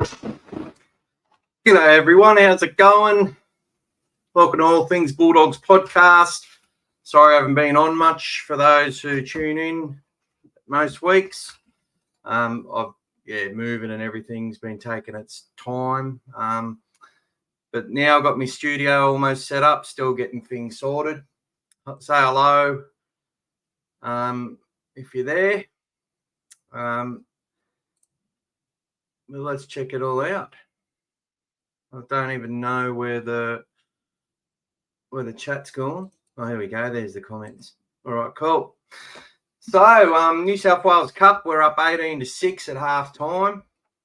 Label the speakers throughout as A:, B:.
A: G'day everyone, how's it going? Welcome to All Things Bulldogs podcast. Sorry I haven't been on much for those who tune in most weeks. Moving and everything's been taking its time. But now I've got my studio almost set up, still getting things sorted. Say hello if you're there. Well, let's check it all out. I don't even know where the chat's gone. Oh, here we go. There's the comments. All right, cool. So, New South Wales Cup, we're up 18-6 at half time.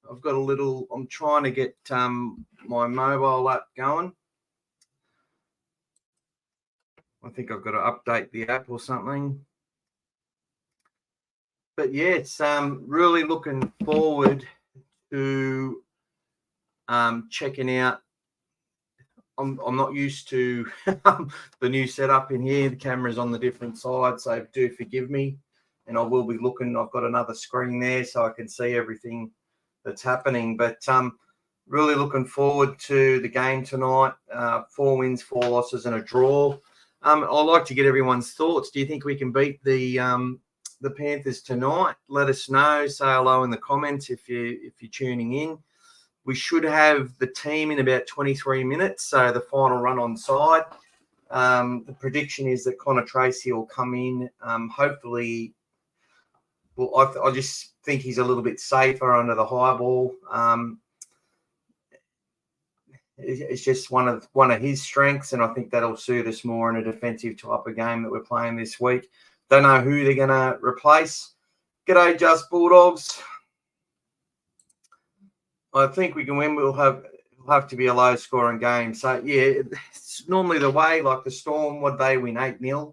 A: I've got I'm trying to get my mobile app going. I think I've got to update the app or something. But yeah, it's really looking forward to checking out. I'm not used to the new setup in here. The camera's on the different side, so do forgive me. And I will be looking. I've got another screen there so I can see everything that's happening. But really looking forward to the game tonight. 4 wins, 4 losses, and a draw. I'd like to get everyone's thoughts. Do you think we can beat the Panthers tonight? Let us know. Say hello in the comments if you're tuning in. We should have the team in about 23 minutes, so the final run on side. The prediction is that Connor Tracy will come in. Hopefully, well, I just think he's a little bit safer under the high ball. It's just one of his strengths, and I think that'll suit us more in a defensive type of game that we're playing this week. Don't know who they're going to replace. G'day, Just Bulldogs. I think we can win. We'll have to be a low-scoring game. So, yeah, it's normally the way. Like the Storm, they win 8-0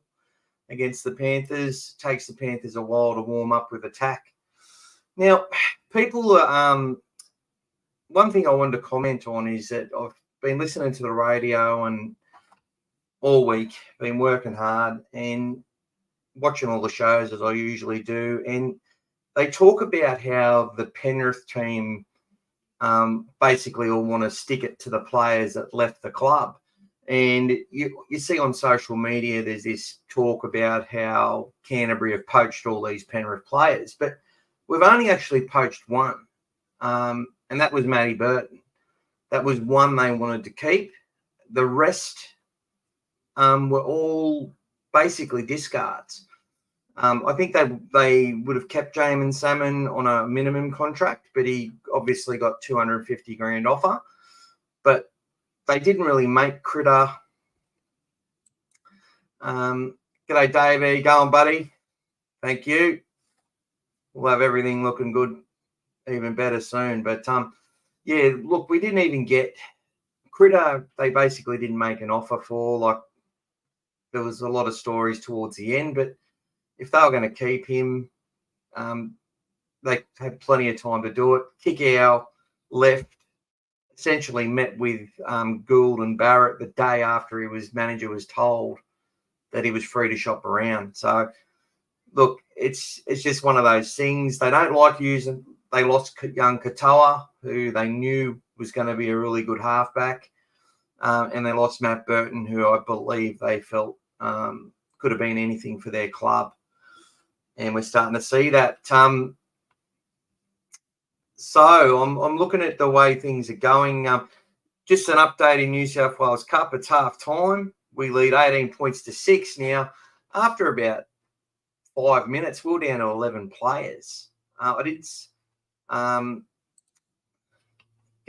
A: against the Panthers. It takes the Panthers a while to warm up with attack. Now, people, one thing I wanted to comment on is that I've been listening to the radio and all week, been working hard and watching all the shows as I usually do. And they talk about how the Penrith team basically all want to stick it to the players that left the club. And you see on social media, there's this talk about how Canterbury have poached all these Penrith players, but we've only actually poached one, and that was Matty Burton. That was one they wanted to keep. The rest were all basically discards. I think they would have kept Jamin Salmon on a minimum contract, but he obviously got $250,000 offer. But they didn't really make Critter. G'day, Dave. How you going, buddy? Thank you. We'll have everything looking good, even better soon. But, yeah, look, we didn't even get Critter. They basically didn't make an offer for. Like, there was a lot of stories towards the end, but if they were going to keep him, they had plenty of time to do it. Kickoff left, essentially met with Gould and Barrett the day after manager was told that he was free to shop around. So, look, it's just one of those things. They don't like using. They lost young Katoa, who they knew was going to be a really good halfback, and they lost Matt Burton, who I believe they felt could have been anything for their club. And we're starting to see that. So I'm looking at the way things are going. Just an update in New South Wales Cup. It's half time. We lead 18 points to 6 now. After about 5 minutes, we're down to 11 players. G'day,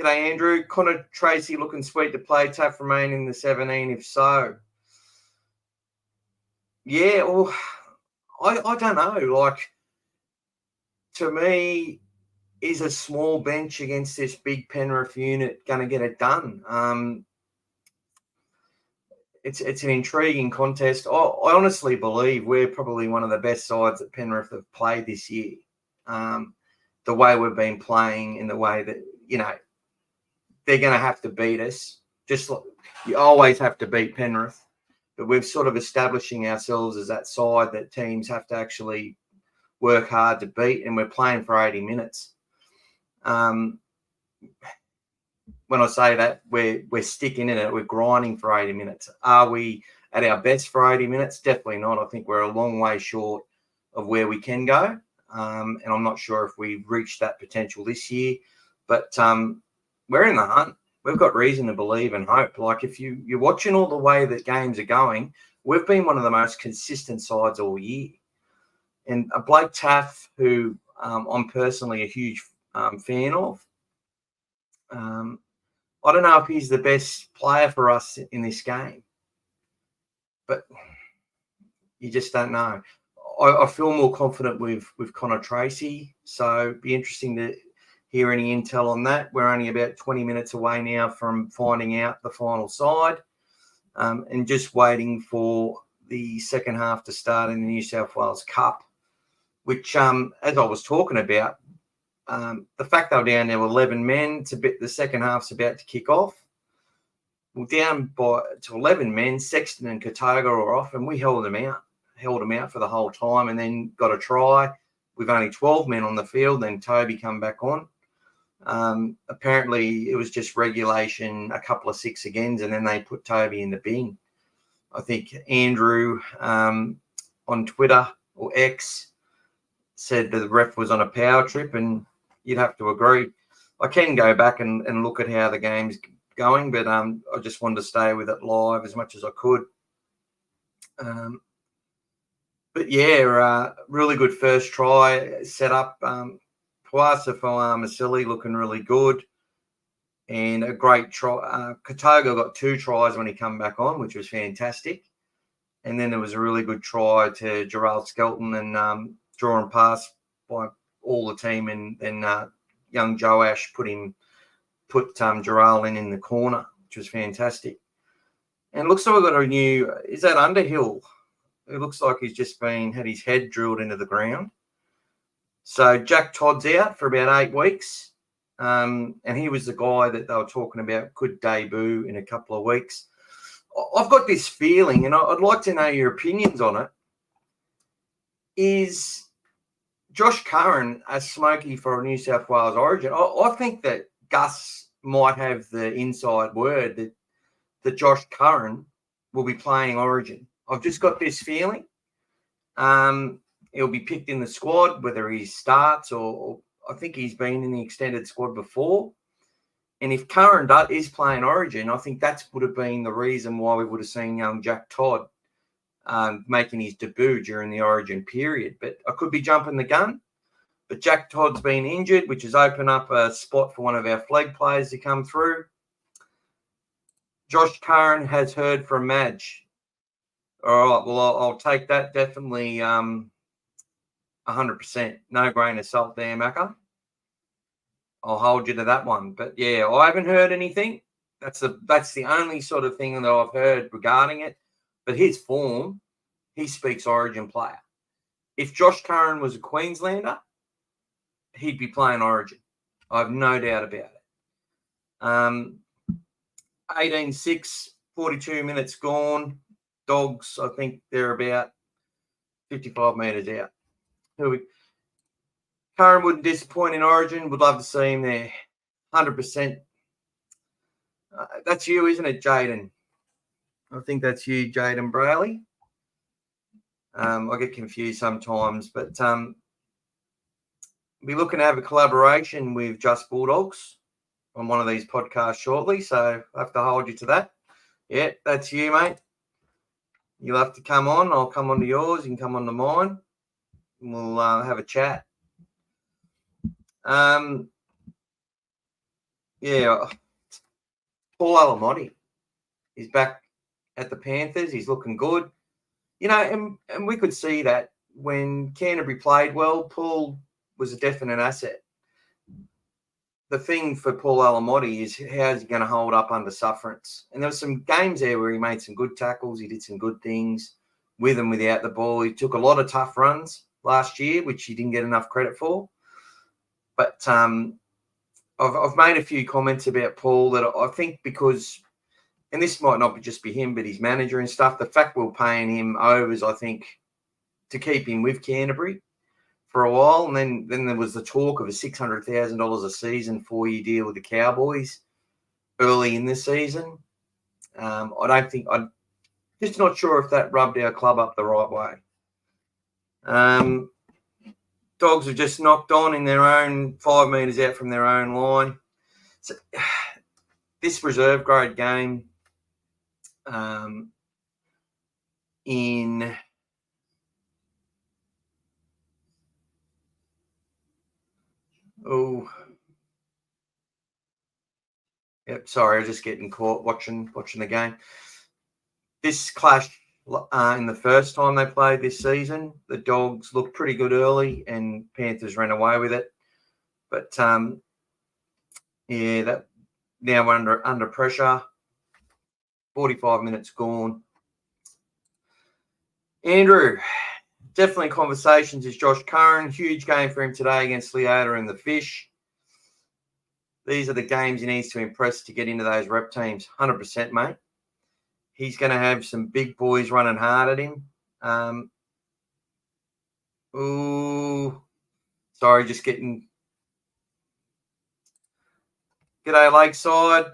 A: Andrew. Connor Tracy looking sweet to play. Tough remain in the 17, if so. Yeah, well, I don't know. Like, to me, is a small bench against this big Penrith unit going to get it done? It's an intriguing contest. I honestly believe we're probably one of the best sides that Penrith have played this year. The way we've been playing, in the way that, they're going to have to beat us. Just like you always have to beat Penrith. But we're sort of establishing ourselves as that side that teams have to actually work hard to beat, and we're playing for 80 minutes. when I say that, we're sticking in it. We're grinding for 80 minutes. Are we at our best for 80 minutes? Definitely not. I think we're a long way short of where we can go. And I'm not sure if we reached that potential this year. But we're in the hunt. We've got reason to believe and hope. Like, if you're watching all the way that games are going, we've been one of the most consistent sides all year. And Blake Taff, who I'm personally a huge fan of, I don't know if he's the best player for us in this game, but you just don't know. I feel more confident with Connor Tracy, so it'd be interesting to hear any intel on that. We're only about 20 minutes away now from finding out the final side, and just waiting for the second half to start in the New South Wales Cup, which, as I was talking about, the fact they were down there with 11 men, the second half's about to kick off. We're down to 11 men. Sexton and Katoga are off, and we held them out for the whole time, and then got a try with only 12 men on the field. Then Toby come back on. Apparently, it was just regulation, a couple of 6 agains, and then they put Toby in the bin. I think Andrew on Twitter or X said that the ref was on a power trip, and you'd have to agree. I can go back and look at how the game's going, but I just wanted to stay with it live as much as I could. But yeah, really good first try set up. Puasa Masili looking really good, and a great try. Katoga got 2 tries when he come back on, which was fantastic. And then there was a really good try to Gerald Skelton, and drawing pass by all the team, and then young Joash put Gerald in the corner, which was fantastic. And it looks like we've got a new, is that Underhill? It looks like he's just had his head drilled into the ground. So Jack Todd's out for about 8 weeks. And he was the guy that they were talking about could debut in a couple of weeks. I've got this feeling, and I'd like to know your opinions on it. Is Josh Curran a smoky for a New South Wales origin? I think that Gus might have the inside word that Josh Curran will be playing origin. I've just got this feeling. He'll be picked in the squad, whether he starts or I think he's been in the extended squad before. And if Curran is playing origin, I think that would have been the reason why we would have seen young Jack Todd making his debut during the origin period. But I could be jumping the gun. But Jack Todd's been injured, which has opened up a spot for one of our flag players to come through. Josh Curran has heard from Madge. All right, well, I'll take that definitely 100%. No grain of salt there, Macca. I'll hold you to that one. But, yeah, I haven't heard anything. That's the only sort of thing that I've heard regarding it. But his form, he speaks origin player. If Josh Curran was a Queenslander, he'd be playing origin. I have no doubt about it. 18-6, 42 minutes gone. Dogs, I think they're about 55 metres out. Curran wouldn't disappoint in origin. Would love to see him there. 100%. That's you, isn't it, Jaden? I think that's you, Jaden Brayley. I get confused sometimes, but we'll be looking to have a collaboration with Just Bulldogs on one of these podcasts shortly, so I have to hold you to that. Yeah, that's you, mate. You'll have to come on. I'll come on to yours. You can come on to mine. And we'll have a chat. Yeah, Paul Alamotti is back at the Panthers. He's looking good. You know, and we could see that when Canterbury played well, Paul was a definite asset. The thing for Paul Alamotti is how's he going to hold up under sufferance? And there were some games there where he made some good tackles. He did some good things with and without the ball. He took a lot of tough runs last year, which he didn't get enough credit for. But I've made a few comments about Paul that I think because, and this might not just be him, but his manager and stuff, the fact we're paying him overs, I think, to keep him with Canterbury for a while, and then there was the talk of a $600,000 a season 4-year deal with the Cowboys early in the season. I'm just not sure if that rubbed our club up the right way. Dogs are just knocked on in their own 5 metres out from their own line. So, this reserve grade game in sorry, I was just getting caught watching the game. This clash in the first time they played this season, the Dogs looked pretty good early and Panthers ran away with it. But that now we're under pressure. 45 minutes gone. Andrew, definitely conversations is Josh Curran. Huge game for him today against Leota and the Fish. These are the games he needs to impress to get into those rep teams. 100%, mate. He's going to have some big boys running hard at him. Sorry, just getting... G'day, Lakeside.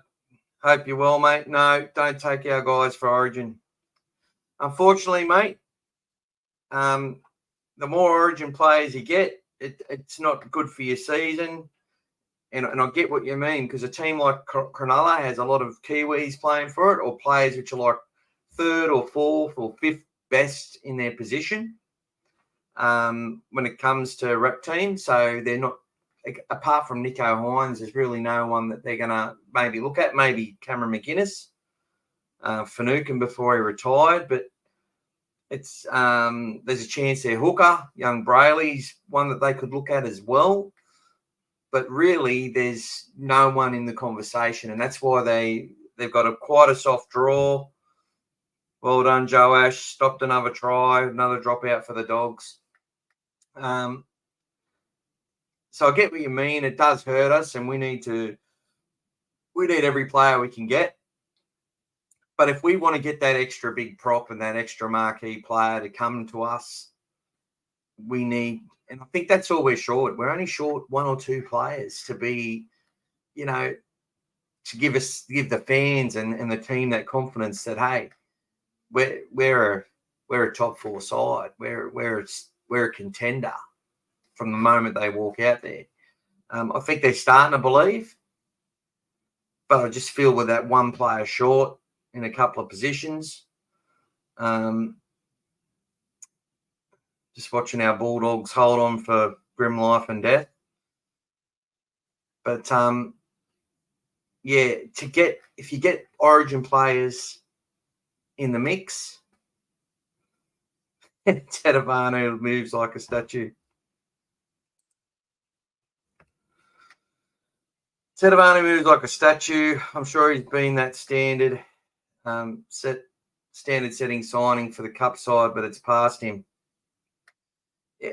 A: Hope you're well, mate. No, don't take our guys for Origin. Unfortunately, mate, the more Origin players you get, it's not good for your season. And I get what you mean, because a team like Cronulla has a lot of Kiwis playing for it, or players which are like 3rd or 4th or 5th best in their position when it comes to rep teams. So they're not, apart from Nico Hines, there's really no one that they're going to maybe look at. Maybe Cameron McInnes, Finucane before he retired, but it's there's a chance there. Hooker, young Brayley's one that they could look at as well. But really, there's no one in the conversation, and that's why they've got quite a soft draw. Well done, Joe Ash. Stopped another try, another dropout for the Dogs. So I get what you mean. It does hurt us, and we need every player we can get. But if we want to get that extra big prop and that extra marquee player to come to us, we need. And I think that's all we're short. We're only short 1 or 2 players to be, to give the fans and the team that confidence that, hey, we're a top 4 side. We're a contender from the moment they walk out there. I think they're starting to believe, but I just feel with that one player short in a couple of positions. Just watching our Bulldogs hold on for grim life and death. But, if you get Origin players in the mix, Tedavano moves like a statue. Tedavano moves like a statue. I'm sure he's been that standard setting signing for the cup side, but it's past him. Yeah,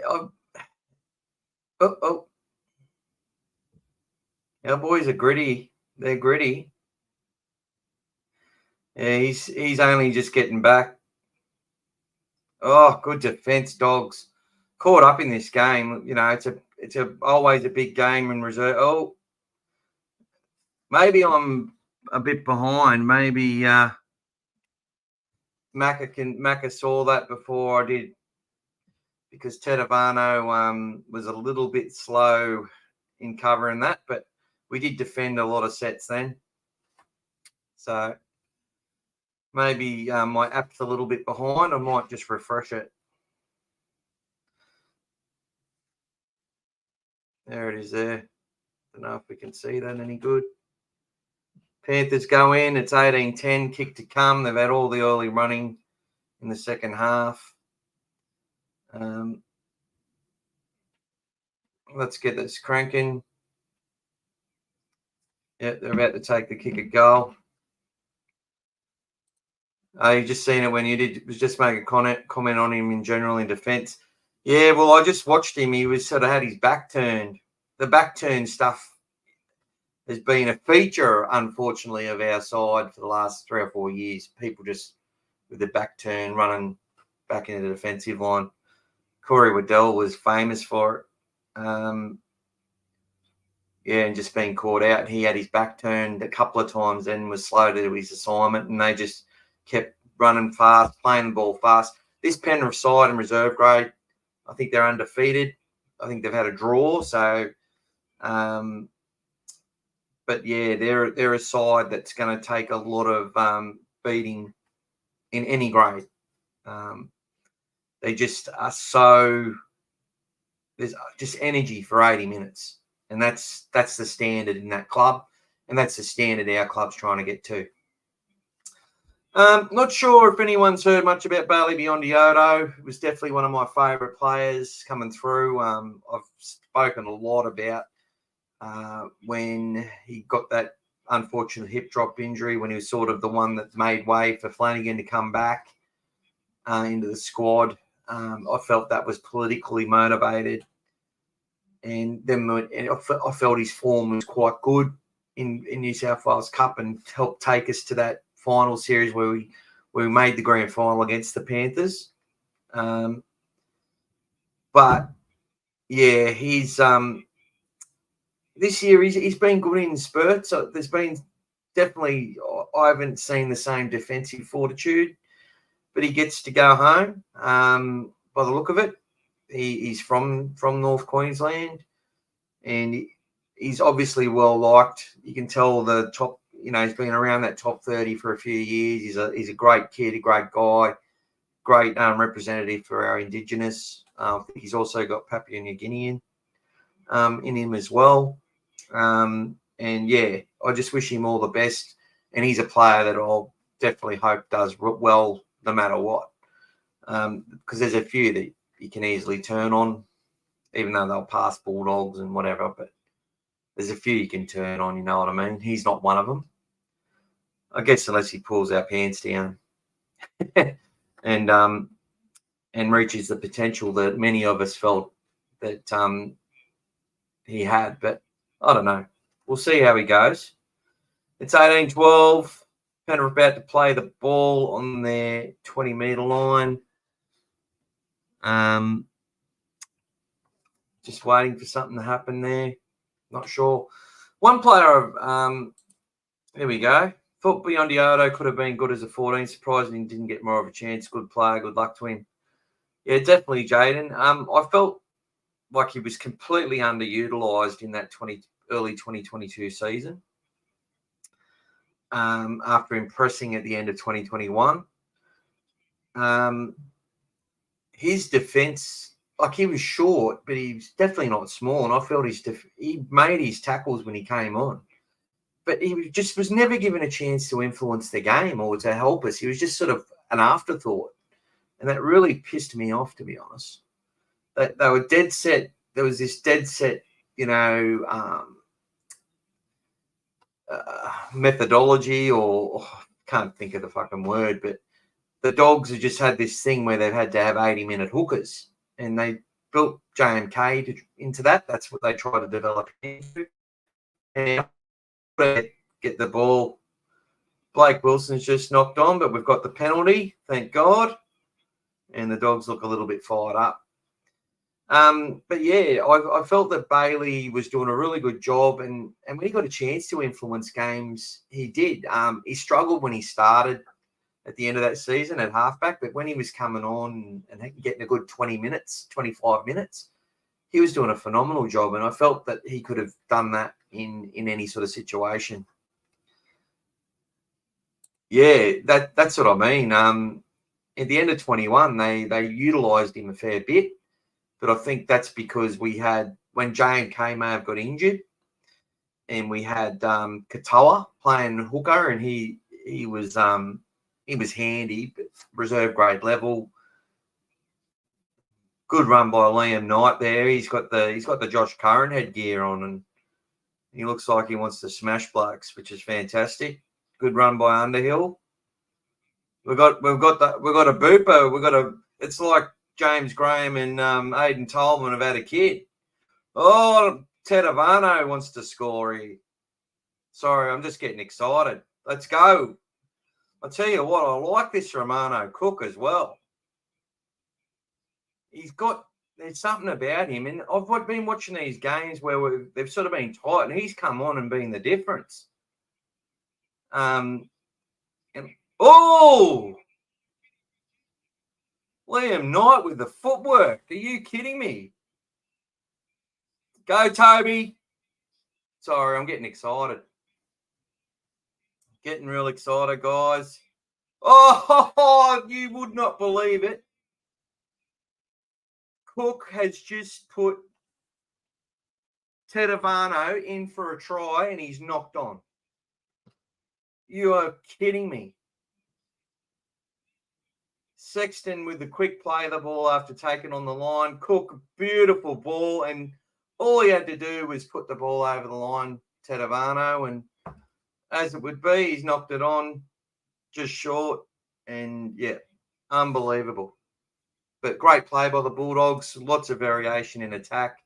A: our boys are gritty. They're gritty. Yeah, he's only just getting back. Oh, good defense, Dogs. Caught up in this game. It's always a big game in reserve. Oh, maybe I'm a bit behind. Maybe Macca saw that before I did, because Tedavano was a little bit slow in covering that, but we did defend a lot of sets then. So maybe my app's a little bit behind. I might just refresh it. There it is there. Don't know if we can see that any good. Panthers go in. It's 18-10, kick to come. They've had all the early running in the second half. Let's get this cranking. Yeah, they're about to take the kick at goal. You just seen it when you did. Was just make a comment on him in general in defence. Yeah, well, I just watched him. He was sort of had his back turned. The back turn stuff has been a feature, unfortunately, of our side for the last 3 or 4 years. People just with the back turn running back into the defensive line. Corey Waddell was famous for it. And just being caught out. He had his back turned a couple of times and was slow to do his assignment, and they just kept running fast, playing the ball fast. This Penrith side in reserve grade, I think they're undefeated. I think they've had a draw. So, but yeah, they're a side that's going to take a lot of beating in any grade. They just are so, there's just energy for 80 minutes. And that's the standard in that club. And that's the standard our club's trying to get to. Not sure if anyone's heard much about Bailey Biondi-Odo. It was definitely one of my favourite players coming through. I've spoken a lot about when he got that unfortunate hip drop injury, when he was sort of the one that made way for Flanagan to come back into the squad. I felt that was politically motivated. And then I felt his form was quite good in New South Wales Cup and helped take us to that final series where we made the grand final against the Panthers. But yeah, he's this year he's been good in spurts. So there's been definitely, I haven't seen the same defensive fortitude, but he gets to go home by the look of it. He's from North Queensland, and he's obviously well liked. You can tell the top, he's been around that top 30 for a few years. He's a great kid, a great guy, great representative for our Indigenous. I think he's also got Papua New Guinean in him as well. And yeah, I just wish him all the best. And he's a player that I'll definitely hope does well no matter what. Because there's a few that you can easily turn on, even though they'll pass Bulldogs and whatever. But there's a few you can turn on, you know what I mean? He's not one of them. I guess unless he pulls our pants down and reaches the potential that many of us felt that he had. But I don't know. We'll see how he goes. It's 18-12. Penrith about to play the ball on their 20-metre line. Just waiting for something to happen there. Not sure. One player, there we go. Thought Biondi-Odo could have been good as a 14. Surprisingly, didn't get more of a chance. Good player. Good luck to him. Yeah, definitely, Jaden. I felt like he was completely underutilised in that early 2022 season. After impressing at the end of 2021. His defence, like, he was short, but he was definitely not small. And I felt he made his tackles when he came on. But he was never given a chance to influence the game or to help us. He was just sort of an afterthought. And that really pissed me off, to be honest. They were dead set. There was this dead set, methodology, or can't think of the fucking word, but the Dogs have just had this thing where they've had to have 80-minute hookers, and they built J&K into that. That's what they try to develop into. And get the ball. Blake Wilson's just knocked on, but we've got the penalty, thank God. And the Dogs look a little bit fired up. But yeah, I felt that Bailey was doing a really good job, and when he got a chance to influence games, he did. He struggled when he started at the end of that season at halfback, but when he was coming on and getting a good 20 minutes, 25 minutes, he was doing a phenomenal job, and I felt that he could have done that in any sort of situation. Yeah, that's what I mean. At the end of 21, they utilised him a fair bit. But I think that's because we had, when J&K may have got injured, and we had Katoa playing hooker, and he was handy, but reserve grade level. Good run by Liam Knight there. He's got the Josh Curran headgear on, and he looks like he wants to smash blokes, which is fantastic. Good run by Underhill. We've got a booper. It's like James Graham and Aidan Tolman have had a kid. Oh, Ted Ivano wants to score here. Sorry, I'm just getting excited. Let's go. I'll tell you what, I like this Romano Cook as well. He's got there's something about him. And I've been watching these games where they've sort of been tight, and he's come on and been the difference. And, Liam Knight with the footwork. Are you kidding me? Go, Toby. Sorry, I'm getting excited. Getting real excited, guys. Oh, you would not believe it. Cook has just put Tedavano in for a try, and he's knocked on. You are kidding me. Sexton with the quick play of the ball after taking on the line. Cook, beautiful ball, and all he had to do was put the ball over the line, Tedavano, and as it would be, he's knocked it on just short, and yeah, unbelievable. But great play by the Bulldogs. Lots of variation in attack.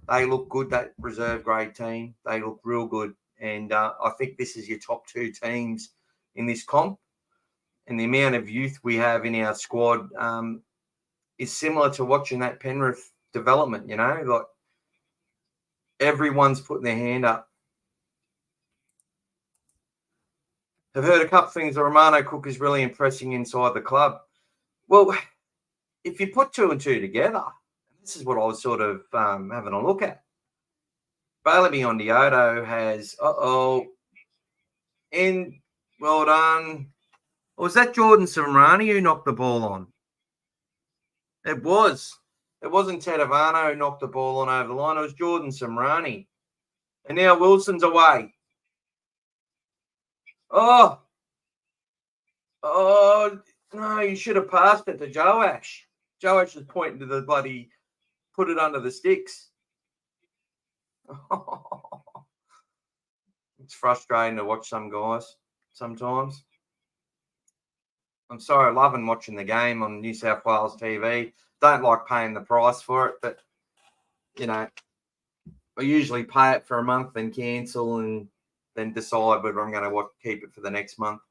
A: They look good, that reserve grade team. They look real good, and I think this is your top two teams in this comp. And the amount of youth we have in our squad is similar to watching that Penrith development, like everyone's putting their hand up. I've heard a couple of things. Romano Cook is really impressing inside the club. Well, if you put two and two together, this is what I was sort of having a look at. Bailey Ondioto has, and well done. Or was that Jordan Samrani who knocked the ball on? It was. It wasn't Tedavano who knocked the ball on over the line. It was Jordan Samrani. And now Wilson's away. Oh, no, you should have passed it to Joash. Joash was pointing to the bloody, put it under the sticks. It's frustrating to watch some guys sometimes. I'm sorry, loving watching the game on New South Wales TV. Don't like paying the price for it, but, I usually pay it for a month and cancel and then decide whether I'm going to keep it for the next month.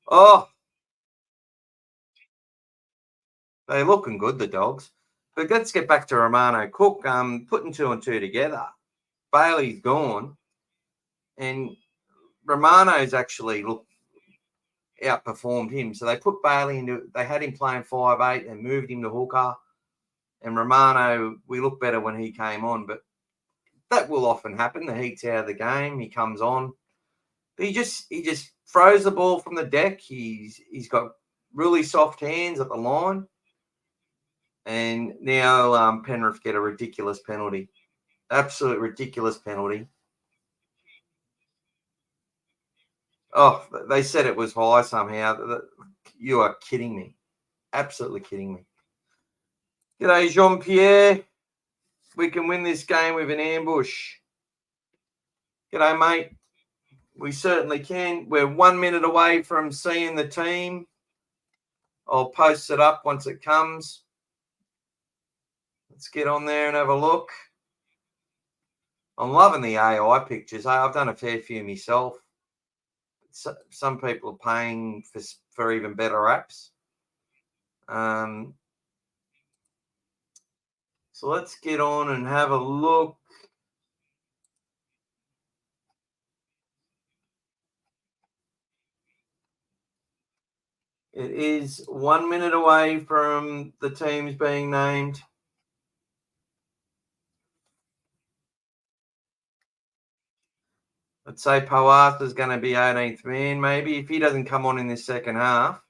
A: Oh, they're looking good, the Dogs. But let's get back to Romano Cook. Putting two and two together. Bailey's gone. And Romano's actually outperformed him. So they put Bailey they had him playing 5'8" and moved him to hooker. And Romano, we look better when he came on, but that will often happen. The heat's out of the game. He comes on. But he just throws the ball from the deck. He's got really soft hands at the line. And now Penrith get a ridiculous penalty. Absolute ridiculous penalty. Oh, they said it was high somehow. You are kidding me. Absolutely kidding me. G'day, Jean-Pierre. We can win this game with an ambush. G'day, mate. We certainly can. We're 1 minute away from seeing the team. I'll post it up once it comes. Let's get on there and have a look. I'm loving the AI pictures. I've done a fair few myself. Some people are paying for even better apps. So let's get on and have a look. It is 1 minute away from the teams being named. I'd say Pawata's going to be 18th man, maybe, if he doesn't come on in this second half.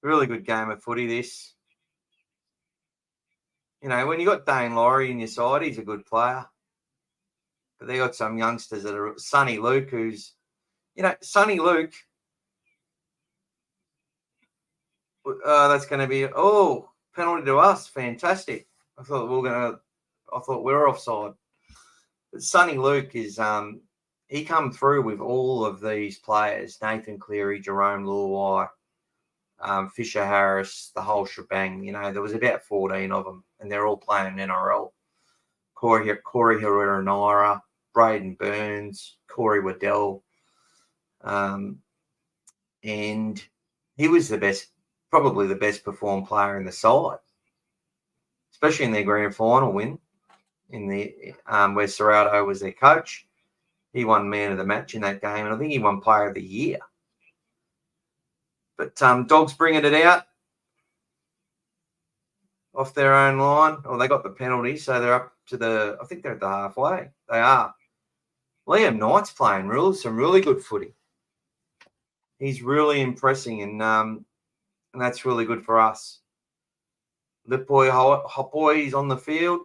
A: Really good game of footy, this. When you got Dane Laurie in your side, he's a good player. But they got some youngsters that are Sonny Luke, who's, Sonny Luke. That's going to be, penalty to us. Fantastic. I thought we were offside. But Sonny Luke is, he come through with all of these players, Nathan Cleary, Jerome Luai, Fisher Harris, the whole shebang. There was about 14 of them, and they're all playing NRL. Corey Herrera-Naira, Braden Burns, Corey Waddell. And he was probably the best performed player in the side, especially in their grand final win in the where Serrato was their coach. He won man of the match in that game, and I think he won player of the year. But Dogs bringing it out off their own line. Oh, they got the penalty, so they're up to I think they're at the halfway. They are. Liam Knight's playing some really good footy. He's really impressing, and that's really good for us. Lipboy Hopboy is on the field.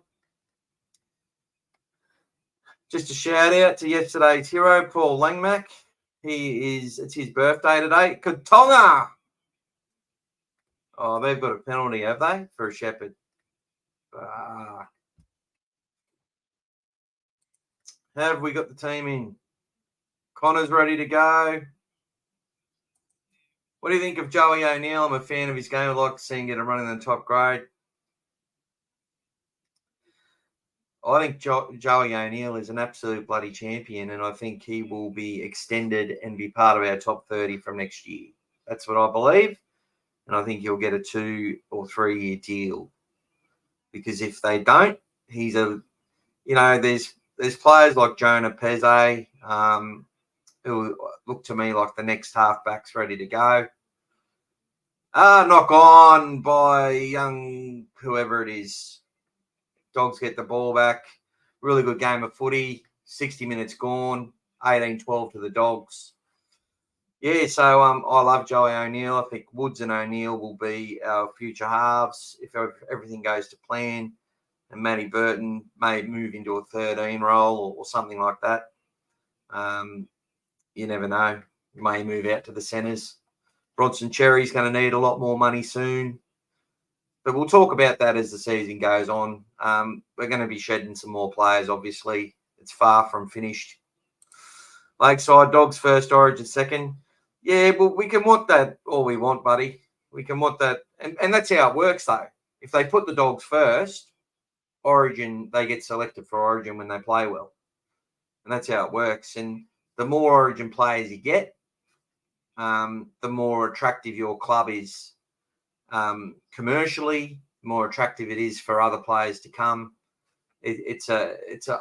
A: Just a shout out to yesterday's hero, Paul Langmack. It's his birthday today. Katonga! Oh, they've got a penalty, have they? For a shepherd. Have we got the team in? Connor's ready to go. What do you think of Joey O'Neill? I'm a fan of his game. I'd like to see him get a run in the top grade. I think Joey O'Neill is an absolute bloody champion, and I think he will be extended and be part of our top 30 from next year. That's what I believe. And I think he'll get a 2 or 3 year deal. Because if they don't, there's players like Jonah Peze, who look to me like the next halfback's ready to go. Knock on by young whoever it is. Dogs get the ball back. Really good game of footy. 60 minutes gone. 18-12 to the Dogs. Yeah, so I love Joey O'Neill. I think Woods and O'Neill will be our future halves if everything goes to plan. And Matty Burton may move into a 13 role or something like that. You never know. He may move out to the centres. Bronson Cherry's going to need a lot more money soon. But we'll talk about that as the season goes on. We're going to be shedding some more players, obviously. It's far from finished. Lakeside Dogs first, Origin second. Yeah, well, we can want that all we want, buddy. We can want that. And that's how it works, though. If they put the Dogs first, Origin, they get selected for Origin when they play well. And that's how it works. And the more Origin players you get, the more attractive your club is. Commercially, more attractive it is for other players to come. It's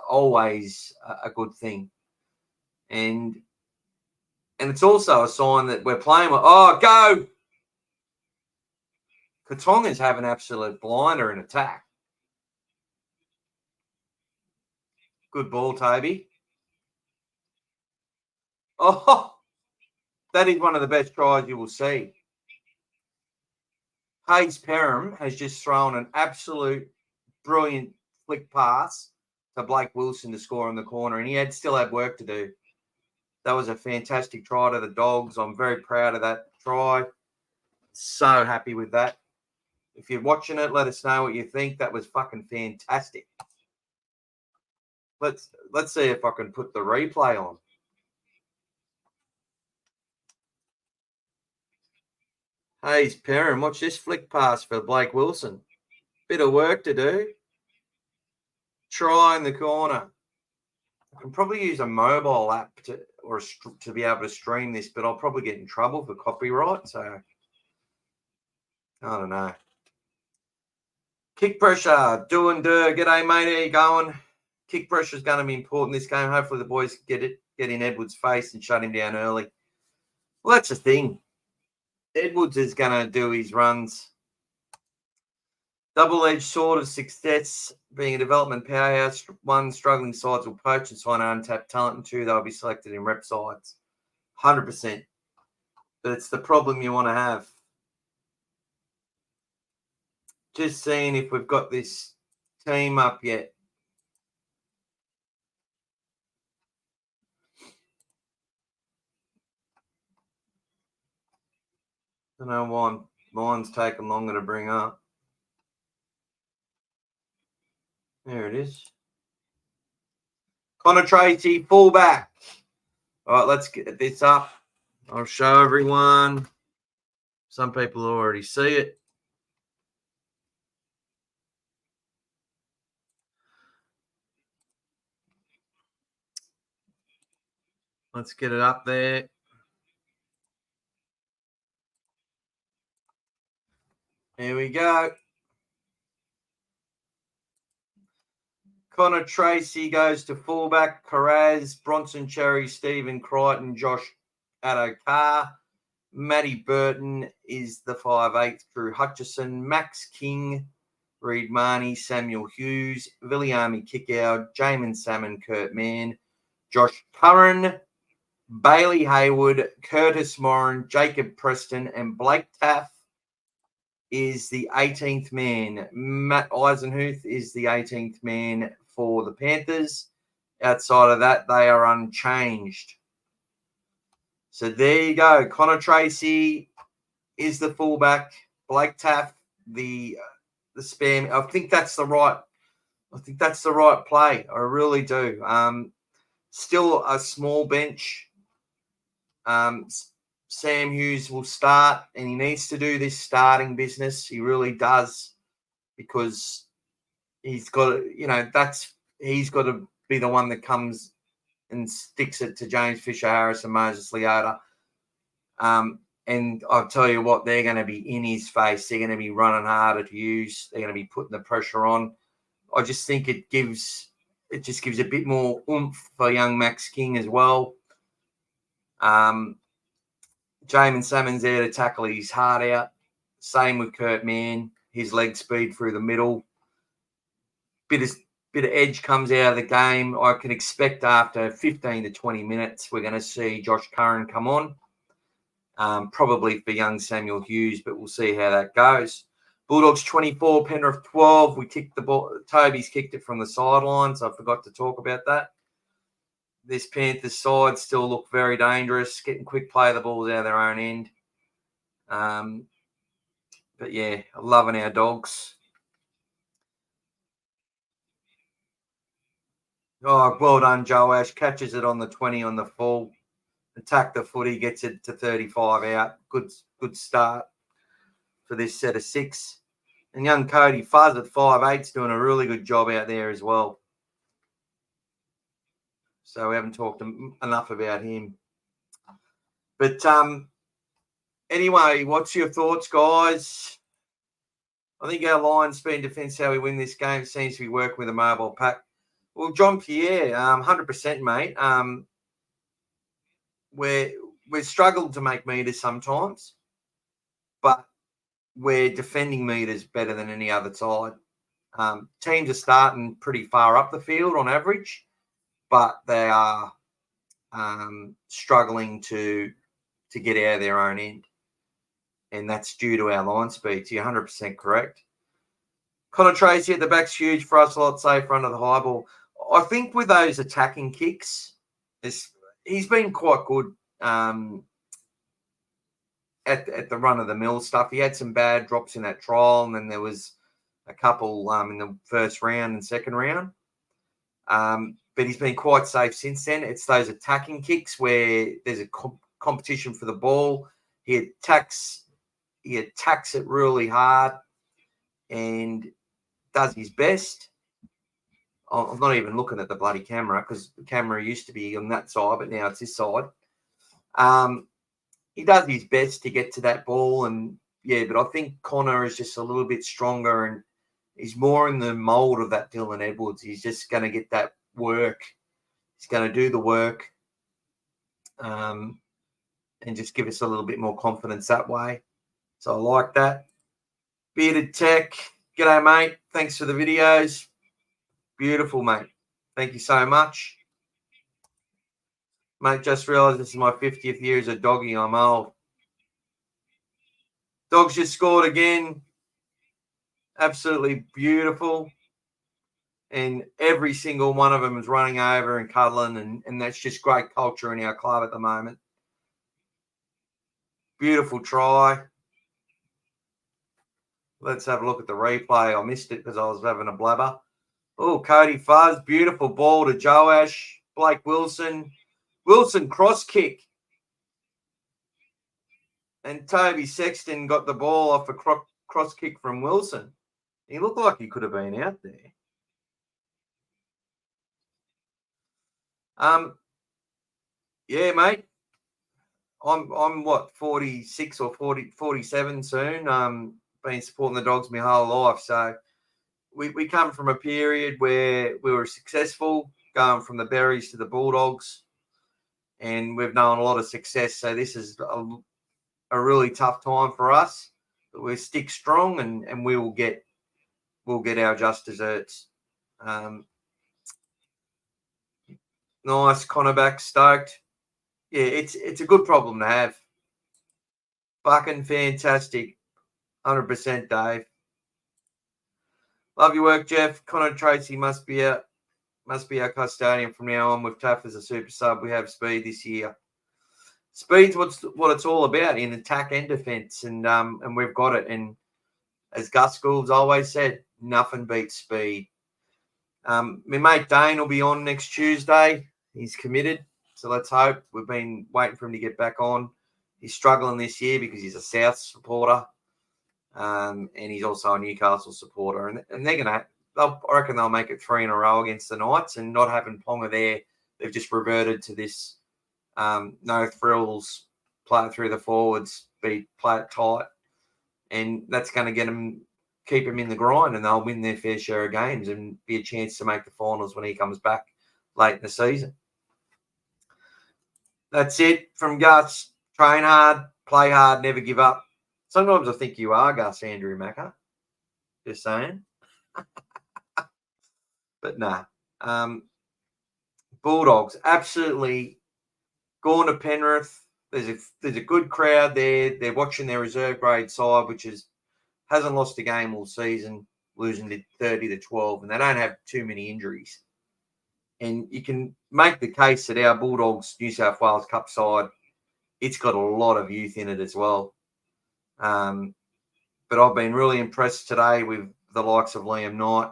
A: always a good thing, and it's also a sign that we're playing well. Oh, go! Katongas have an absolute blinder in attack. Good ball, Toby. Oh, that is one of the best tries you will see. Hayes Perham has just thrown an absolute brilliant flick pass to Blake Wilson to score in the corner, and he still had work to do. That was a fantastic try to the Dogs. I'm very proud of that try. So happy with that. If you're watching it, let us know what you think. That was fucking fantastic. Let's see if I can put the replay on. Hayes Perham, watch this flick pass for Blake Wilson. Bit of work to do. Try in the corner. I can probably use a mobile app to be able to stream this, but I'll probably get in trouble for copyright. So I don't know. Kick pressure, do and do. G'day, mate. How you going? Kick pressure is going to be important this game. Hopefully the boys get in Edwards' face and shut him down early. Well, that's the thing. Edwards is going to do his runs. Double-edged sword of success, being a development powerhouse. 1, struggling sides will poach and sign untapped talent, and 2, they'll be selected in rep sides. 100%. But it's the problem you want to have. Just seeing if we've got this team up yet. I don't know why mine's taken longer to bring up. There it is. Connor Tracy, fullback. All right, let's get this up. I'll show everyone. Some people already see it. Let's get it up there. Here we go. Connor Tracy goes to fullback. Carraz, Bronson Cherry, Stephen Crichton, Josh Addo-Carr. Matty Burton is the 5'8", Drew Hutchison. Max King, Reed Marnie, Samuel Hughes, Viliami Kickow, Jamin Salmon, Kurt Mann, Josh Curran, Bailey Haywood, Curtis Moran, Jacob Preston, and Blake Taff is the 18th man. Matt Eisenhuth is the 18th man for the Panthers. Outside of that, they are unchanged. So there you go. Connor Tracy is the fullback. Blake Taff, the spam. I think that's the right play. I really do. Still a small bench. Sam Hughes will start, and he needs to do this starting business. He really does, because he's got, he's got to be the one that comes and sticks it to James Fisher-Harris and Moses Leota. And I'll tell you what, they're going to be in his face. They're going to be running harder to use. They're going to be putting the pressure on. I just think it gives a bit more oomph for young Max King as well. Jamin Salmon's there to tackle his heart out. Same with Kurt Mann. His leg speed through the middle. Bit of edge comes out of the game. I can expect after 15 to 20 minutes, we're going to see Josh Curran come on. Probably for young Samuel Hughes, but we'll see how that goes. Bulldogs 24, Penrith 12. We kicked the ball. Toby's kicked it from the sidelines. I forgot to talk about that. This Panthers side still look very dangerous, getting quick play of the balls out of their own end. But yeah, loving our Dogs. Oh, well done, Joe Ash. Catches it on the 20 on the full. Attack the footy, gets it to 35 out. Good start for this set of 6. And young Cody Fuzz at 5'8" doing a really good job out there as well. So we haven't talked enough about him. But anyway, what's your thoughts, guys? I think our line speed defence, how we win this game, seems to be working with a mobile pack. Well, John Pierre, 100%, mate. We've struggled to make meters sometimes, but we're defending meters better than any other side. Teams are starting pretty far up the field on average, but they are struggling to get out of their own end. And that's due to our line speed. So you're 100% correct. Connor Tracy at the back's huge for us, a lot safer under the high ball. I think with those attacking kicks, he's been quite good at the run-of-the-mill stuff. He had some bad drops in that trial, and then there was a couple in the first round and second round. But he's been quite safe since then. It's those attacking kicks where there's a competition for the ball. He attacks it really hard and does his best. I'm not even looking at the bloody camera because the camera used to be on that side, but now it's this side. He does his best to get to that ball, and yeah, but I think Connor is just a little bit stronger and he's more in the mould of that Dylan Edwards. He's just going to get that work. He's going to do the work and just give us a little bit more confidence that way. So I like that. Bearded Tech, g'day, mate. Thanks for the videos. Beautiful, mate. Thank you so much. Mate, just realised this is my 50th year as a doggy. I'm old. Dogs just scored again. Absolutely beautiful. And every single one of them is running over and cuddling, and that's just great culture in our club at the moment. Beautiful try. Let's have a look at the replay. I missed it because I was having a blabber. Oh, Cody Fuzz. Beautiful ball to Joash. Blake Wilson. Wilson cross kick. And Toby Sexton got the ball off a cross kick from Wilson. He looked like he could have been out there. Yeah, mate. I'm what, 46 or 47 soon. been supporting the Dogs my whole life. So we come from a period where we were successful, going from the Berries to the Bulldogs, and we've known a lot of success. So this is a really tough time for us, but we stick strong, and we'll get our just desserts. Nice, Connor back, stoked. Yeah, it's a good problem to have. Fucking fantastic, 100%, Dave. Love your work, Jeff. Connor Tracy must be our custodian from now on. With Taff as a super sub, we have speed this year. Speed's what it's all about in attack and defence, and we've got it. And as Gus Gould's always said, nothing beats speed. My mate Dane will be on next Tuesday. He's committed, so let's hope. We've been waiting for him to get back on. He's struggling this year because he's a South supporter, and he's also a Newcastle supporter. And they're gonna, I reckon they'll make it 3 in a row against the Knights, and not having Ponga there, they've just reverted to this no frills, play it through the forwards, play it tight, and that's going to keep them in the grind, and they'll win their fair share of games and be a chance to make the finals when he comes back late in the season. That's it from Gus. Train hard, play hard, never give up. Sometimes I think you are Gus, Andrew Macca. Just saying. But nah. Bulldogs, absolutely gone to Penrith. There's a good crowd there. They're watching their reserve grade side, which hasn't lost a game all season, losing to 30-12, and they don't have too many injuries. And you can make the case that our Bulldogs New South Wales Cup side, it's got a lot of youth in it as well. But I've been really impressed today with the likes of Liam Knight.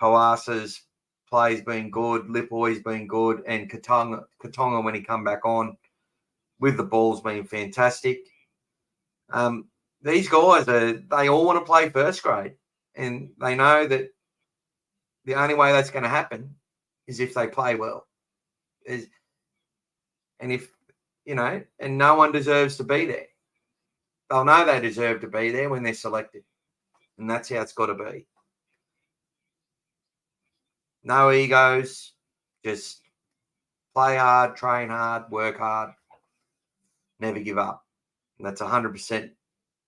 A: Poasa's play's been good, Lipoi's been good, and Katonga when he come back on with the ball's been fantastic. These guys, they all want to play first grade, and they know that the only way that's going to happen is if they play well. And if, and no one deserves to be there. They'll know they deserve to be there when they're selected, and that's how it's got to be. No egos, just play hard, train hard, work hard, never give up. And that's 100%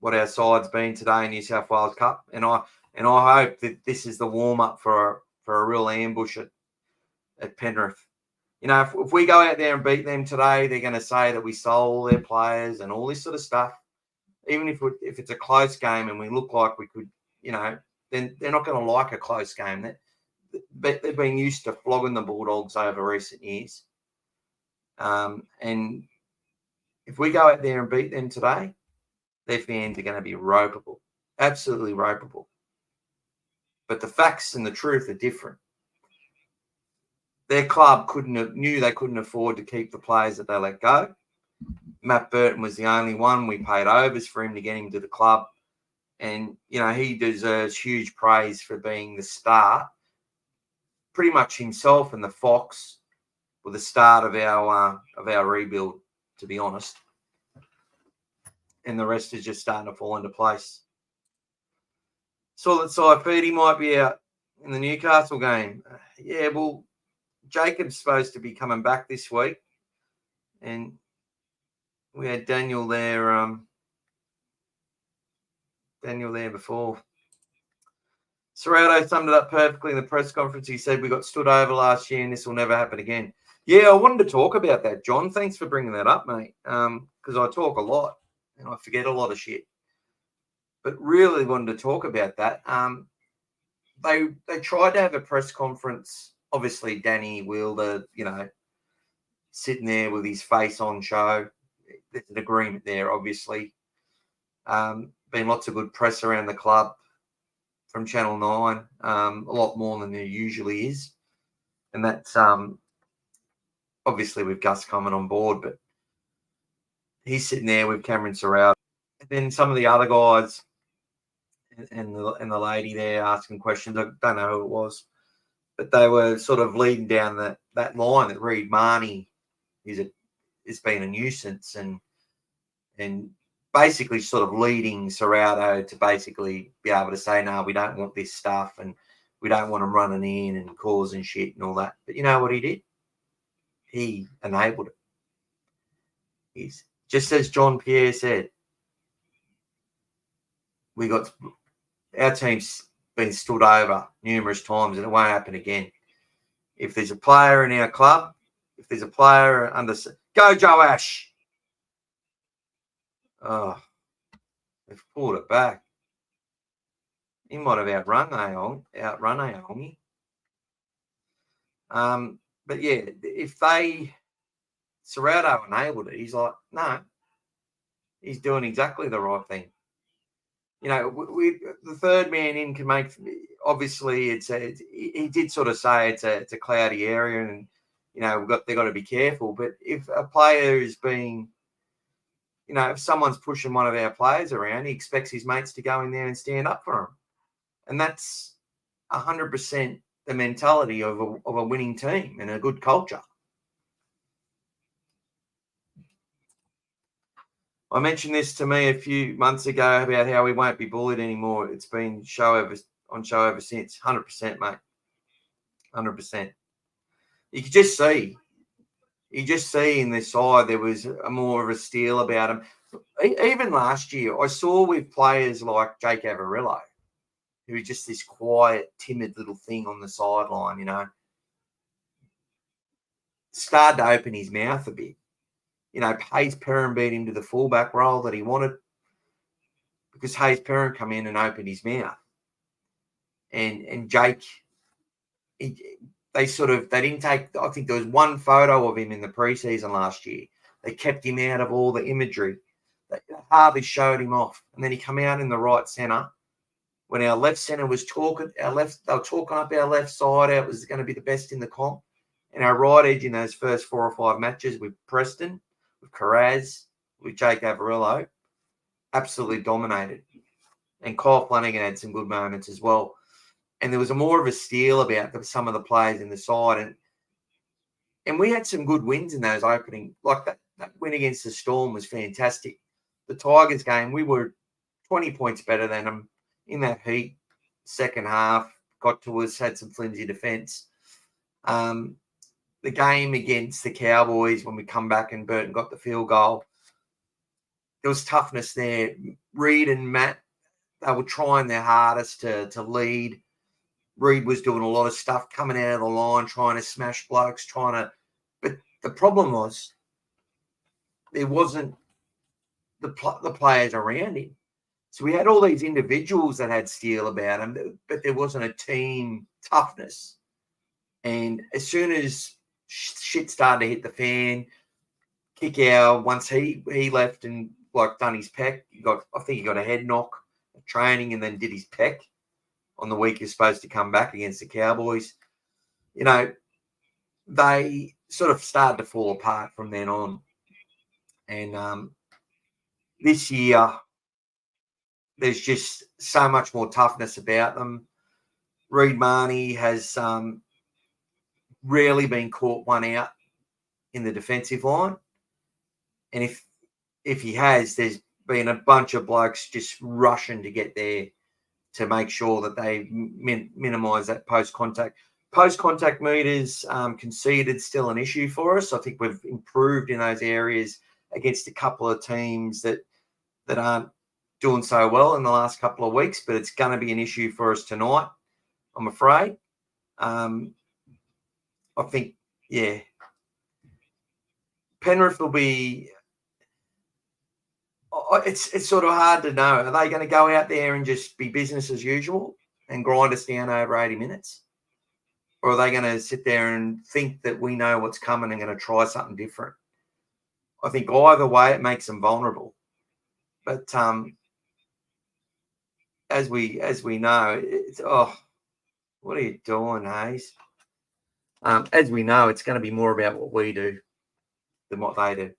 A: what our side's been today in New South Wales Cup. And I hope that this is the warm-up for a real ambush at Penrith. If we go out there and beat them today, they're going to say that we stole all their players and all this sort of stuff. Even if it's a close game and we look like we could, then they're not going to like a close game. They've been used to flogging the Bulldogs over recent years. And if we go out there and beat them today, their fans are going to be ropeable, absolutely ropeable. But the facts and the truth are different. Their club knew they couldn't afford to keep the players that they let go. Matt Burton was the only one. We paid overs for him to get him to the club. And, he deserves huge praise for being the star. Pretty much himself and the Fox were the start of our rebuild, to be honest. And the rest is just starting to fall into place. Saw that Saifidi might be out in the Newcastle game. Yeah, well, Jacob's supposed to be coming back this week. And we had Daniel there before. Serrato summed it up perfectly in the press conference. He said, we got stood over last year and this will never happen again. Yeah, I wanted to talk about that, John. Thanks for bringing that up, mate, because I talk a lot and I forget a lot of shit. But really wanted to talk about that. They tried to have a press conference. Obviously, Danny Wilder, sitting there with his face on show. There's an agreement there, obviously. Been lots of good press around the club from Channel 9, a lot more than there usually is. And that's obviously with Gus coming on board, but he's sitting there with Cameron Serrato. And then some of the other guys and the lady there asking questions. I don't know who it was, but they were sort of leading down that line that Reid Marnie has been a nuisance and basically sort of leading Serrato to basically be able to say, no, we don't want this stuff and we don't want them running in and causing shit and all that. But you know what he did? He enabled it. He's just as John Pierre said, our team's been stood over numerous times and it won't happen again. If there's a player in our club, if there's a player under, go Joe Ash. Oh, they've pulled it back. He might have outrun Aongi. But yeah, if Serrato enabled it, he's like, no, he's doing exactly the right thing. You know, the third man in can make. Obviously, he did sort of say it's a cloudy area, and you know they've got to be careful. But if a player is being, you know, if someone's pushing one of our players around, he expects his mates to go in there and stand up for him, and that's 100% the mentality of a winning team and a good culture. I mentioned this to me a few months ago about how we won't be bullied anymore. It's been show ever since. 100%, mate. 100%. You could just see. You just see in this side there was more of a steel about him. Even last year, I saw with players like Jake Averillo, who was just this quiet, timid little thing on the sideline, you know, started to open his mouth a bit. You know, Hayes Perrin beat him to the fullback role that he wanted because Hayes Perrin come in and opened his mouth. And Jake, they didn't take, I think there was one photo of him in the preseason last year. They kept him out of all the imagery. They hardly showed him off. And then he come out in the right centre. When our left centre was talking, they were talking up our left side. It was going to be the best in the comp. And our right edge in those first 4 or 5 matches with Preston, with Carraz, with Jake Averillo, absolutely dominated. And Kyle Flanagan had some good moments as well. And there was more of a steal about some of the players in the side. And we had some good wins in those opening. Like that win against the Storm was fantastic. The Tigers game, we were 20 points better than them in that heat. Second half, got to us, had some flimsy defence. The game against the Cowboys, when we come back and Burton got the field goal, there was toughness there. Reid and Matt, they were trying their hardest to lead. Reid was doing a lot of stuff coming out of the line, trying to smash blokes, but the problem was there wasn't the players around him. So we had all these individuals that had steel about them, but there wasn't a team toughness. And as soon as shit started to hit the fan, Kickoff, once he left and like done his pec, I think he got a head knock at training and then did his pec on the week he's supposed to come back against the Cowboys. You know, they sort of started to fall apart from then on. And this year, there's just so much more toughness about them. Reid Marnie has rarely been caught one out in the defensive line. And if he has, there's been a bunch of blokes just rushing to get there to make sure that they minimise that post-contact. Post-contact meters conceded still an issue for us. I think we've improved in those areas against a couple of teams that aren't doing so well in the last couple of weeks, but it's going to be an issue for us tonight, I'm afraid. I think, yeah, Penrith will be... It's sort of hard to know. Are they going to go out there and just be business as usual and grind us down over 80 minutes? Or are they going to sit there and think that we know what's coming and going to try something different? I think either way, it makes them vulnerable. But as we know, it's, what are you doing, Hayes? As we know, it's going to be more about what we do than what they do.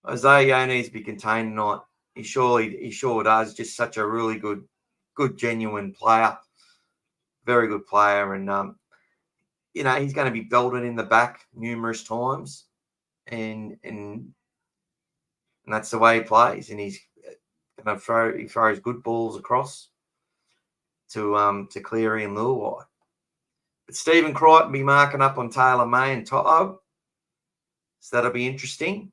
A: Isaiah needs to be contained tonight. He sure does. Just such a really good, genuine player. Very good player. And, you know, he's going to be belted in the back numerous times. And And that's the way he plays. And he's going to he throws good balls across to Cleary and Luai. But Stephen Crichton be marking up on Taylor May and Toto. So that'll be interesting.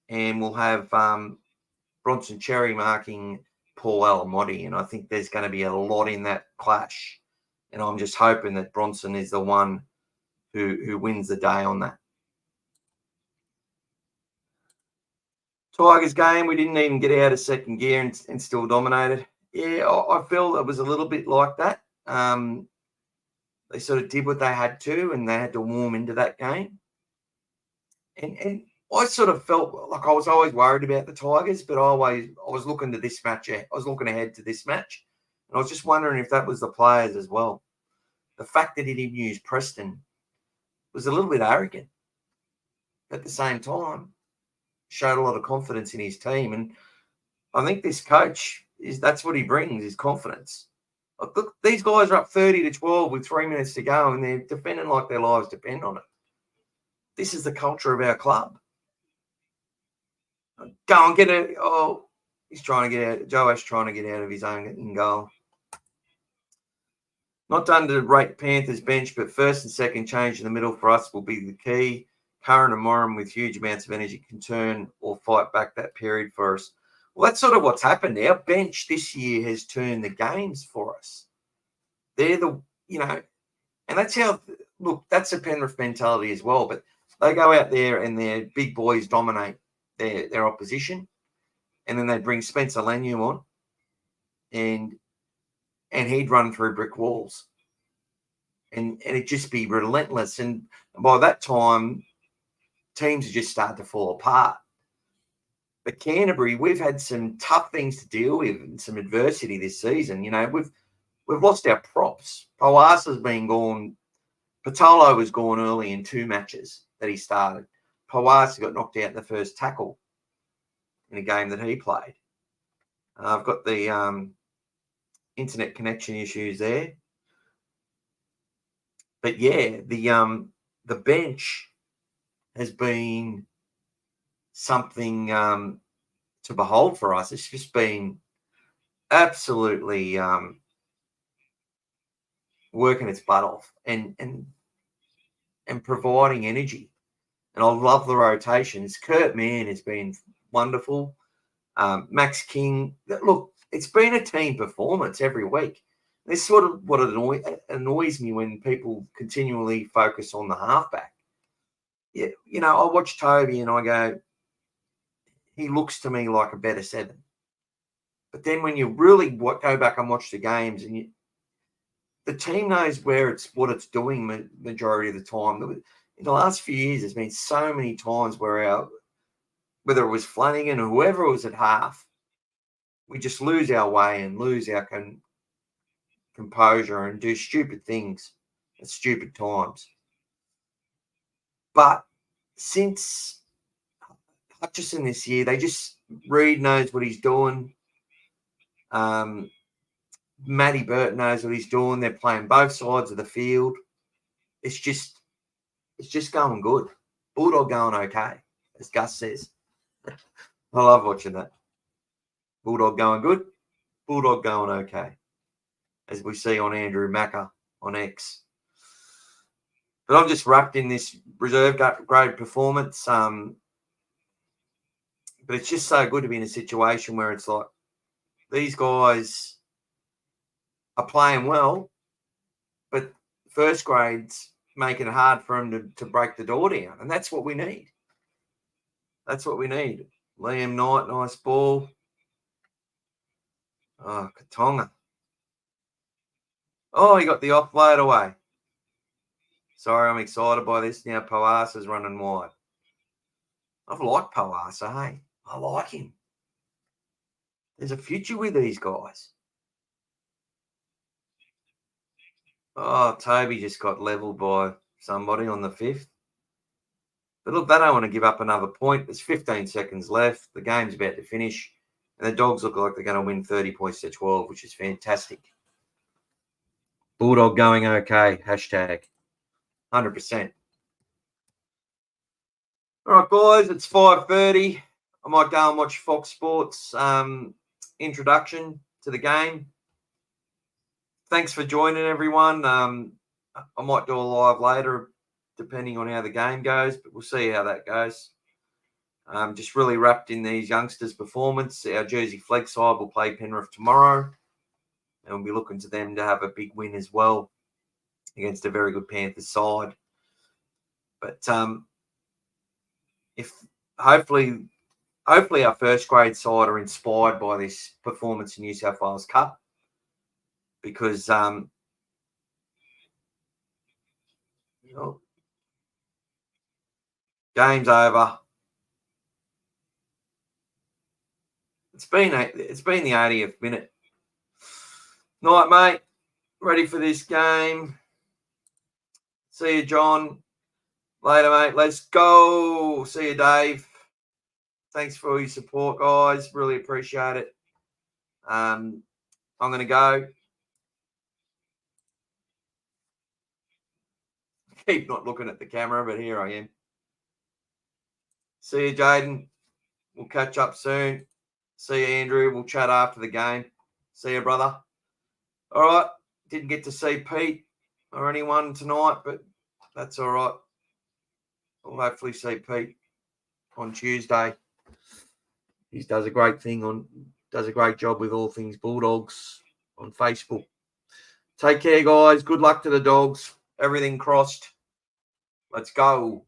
A: And we'll have Bronson Cherry marking Paul Alamotti. And I think there's going to be a lot in that clash. And I'm just hoping that Bronson is the one who wins the day on that. Tigers game, we didn't even get out of second gear and still dominated. Yeah, I feel it was a little bit like that. They sort of did what they had to, and they had to warm into that game. And I sort of felt like I was always worried about the Tigers, but I was looking to this match. I was looking ahead to this match, and I was just wondering if that was the players as well. The fact that he didn't use Preston was a little bit arrogant. At the same time, showed a lot of confidence in his team, and I think this coach that's what he brings, is confidence. Look, these guys are up 30-12 with 3 minutes to go, and they're defending like their lives depend on it. This is the culture of our club. Go and get it. Oh, he's trying to get out. Joash trying to get out of his own in goal. Not done to rate Panthers bench, but first and second change in the middle for us will be the key. Curran and Moran with huge amounts of energy can turn or fight back that period for us. Well, that's sort of what's happened. Our bench this year has turned the games for us. They're and that's how, look, that's a Penrith mentality as well, but they go out there and their big boys dominate their opposition, and then they bring Spencer Leniu on, and he'd run through brick walls, and it'd just be relentless. And by that time, teams would just start to fall apart. But Canterbury, we've had some tough things to deal with and some adversity this season. We've lost our props. Poasa's been gone. Patolo was gone early in 2 matches that he started. Poasa got knocked out in the first tackle in a game that he played. I've got the internet connection issues there. But yeah, the bench has been something to behold for us. It's just been absolutely working its butt off and providing energy. And I love the rotations. Kurt Mann has been wonderful. Max King. Look, it's been a team performance every week. This is sort of what annoys me when people continually focus on the halfback. Yeah, I watch Toby and I go, he looks to me like a better 7. But then when you really go back and watch the games, and the team knows what it's doing majority of the time. In the last few years, there's been so many times where whether it was Flanagan or whoever was at half, we just lose our way and lose our composure and do stupid things at stupid times. But since Hutchison this year, Reid knows what he's doing. Matty Burt knows what he's doing. They're playing both sides of the field. It's just going good. Bulldog going okay, as Gus says. I love watching that. Bulldog going good. Bulldog going okay, as we see on Andrew Macca on X. But I'm just wrapped in this reserve grade performance. But it's just so good to be in a situation where it's like these guys are playing well, but first grades making it hard for them to break the door down. And that's what we need. That's what we need. Liam Knight, nice ball. Oh, Katonga. Oh, he got the offload away. Sorry, I'm excited by this. Now Poasa's running wide. I've liked Poasa, hey. I like him. There's a future with these guys. Oh, Toby just got levelled by somebody on the 5th. But look, they don't want to give up another point. There's 15 seconds left. The game's about to finish. And the Dogs look like they're going to win 30-12, which is fantastic. Bulldog going okay. Hashtag 100%. All right, guys, it's 5:30. I might go and watch Fox Sports introduction to the game. Thanks for joining, everyone. I might do a live later, depending on how the game goes, but we'll see how that goes. Just really wrapped in these youngsters' performance. Our Jersey Flag side will play Penrith tomorrow, and we'll be looking to them to have a big win as well against a very good Panthers side. But if hopefully our first grade side are inspired by this performance in New South Wales Cup, because game's over. It's been the 80th minute. Night, mate. Ready for this game. See you, John. Later, mate. Let's go. See you, Dave. Thanks for all your support, guys. Really appreciate it. I'm going to go. Keep not looking at the camera, but here I am. See you, Jaden. We'll catch up soon. See you, Andrew. We'll chat after the game. See you, brother. All right. Didn't get to see Pete or anyone tonight, but that's all right. We'll hopefully see Pete on Tuesday. He does a great job with all things Bulldogs on Facebook. Take care, guys. Good luck to the Dogs. Everything crossed. Let's go.